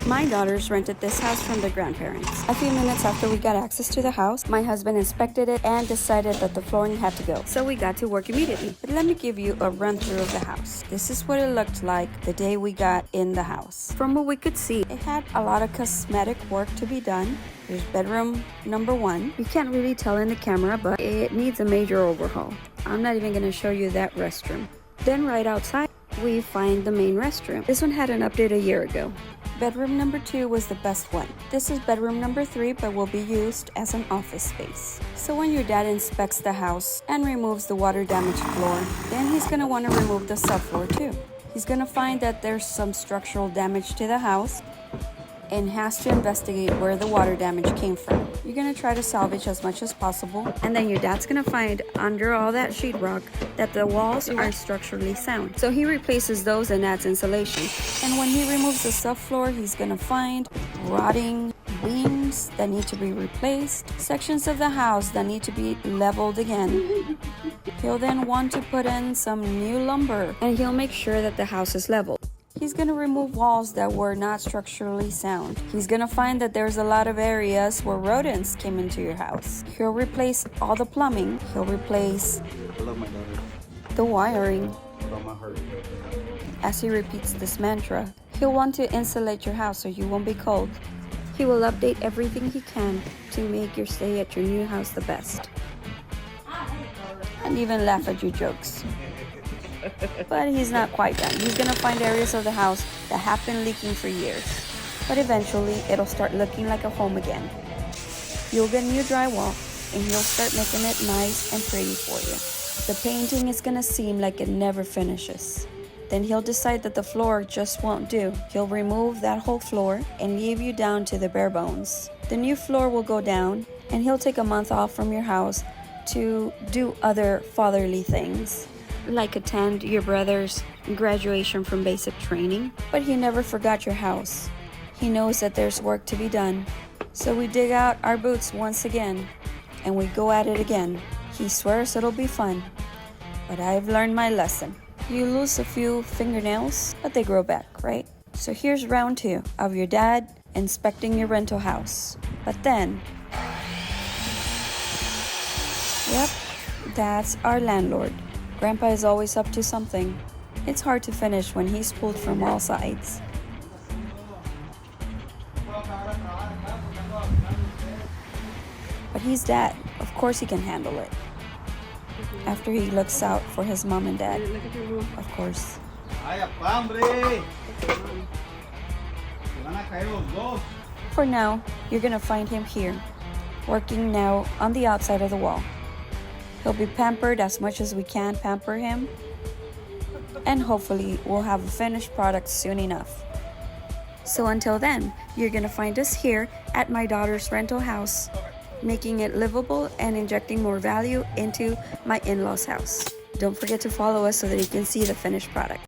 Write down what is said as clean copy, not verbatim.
My daughters rented this house from their grandparents. A few minutes after we got access to the house, my husband inspected it and decided that the flooring had to go. So we got to work immediately. But let me give you a run through of the house. This is what it looked like the day we got in the house. From what we could see, it had a lot of cosmetic work to be done. Here's bedroom number 1. You can't really tell in the camera, but it needs a major overhaul. I'm not even gonna show you that restroom. Then right outside, we find the main restroom. This one had an update a year ago. Bedroom number 2 was the best one. This is bedroom number 3, but will be used as an office space. So when your dad inspects the house and removes the water damaged floor, then he's gonna wanna remove the subfloor too. He's gonna find that there's some structural damage to the house and has to investigate where the water damage came from. You're gonna try to salvage as much as possible, and then your dad's gonna find under all that sheetrock that the walls are structurally sound. So he replaces those and adds insulation. And when he removes the subfloor, he's gonna find rotting beams that need to be replaced, sections of the house that need to be leveled again. He'll then want to put in some new lumber, and he'll make sure that the house is leveled. He's gonna remove walls that were not structurally sound. He's gonna find that there's a lot of areas where rodents came into your house. He'll replace all the plumbing. He'll replace the wiring. As he repeats this mantra, he'll want to insulate your house so you won't be cold. He will update everything he can to make your stay at your new house the best. And even laugh at your jokes. But he's not quite done. He's gonna find areas of the house that have been leaking for years. But eventually, it'll start looking like a home again. You'll get new drywall, and he'll start making it nice and pretty for you. The painting is gonna seem like it never finishes. Then he'll decide that the floor just won't do. He'll remove that whole floor and leave you down to the bare bones. The new floor will go down, and he'll take a month off from your house to do other fatherly things, like attend your brother's graduation from basic training. But he never forgot your house. He knows that there's work to be done. So we dig out our boots once again, and we go at it again. He swears it'll be fun, but I've learned my lesson. You lose a few fingernails, but they grow back, right? So here's round 2 of your dad inspecting your rental house. But then, yep, that's our landlord. Grandpa is always up to something. It's hard to finish when he's pulled from all sides. But he's dad. Of course he can handle it. After he looks out for his mom and dad. Of course. For now, you're gonna find him here, working now on the outside of the wall. He'll be pampered as much as we can pamper him, and hopefully we'll have a finished product soon enough. So until then, you're gonna find us here at my daughter's rental house, making it livable and injecting more value into my in-laws' house. Don't forget to follow us so that you can see the finished product.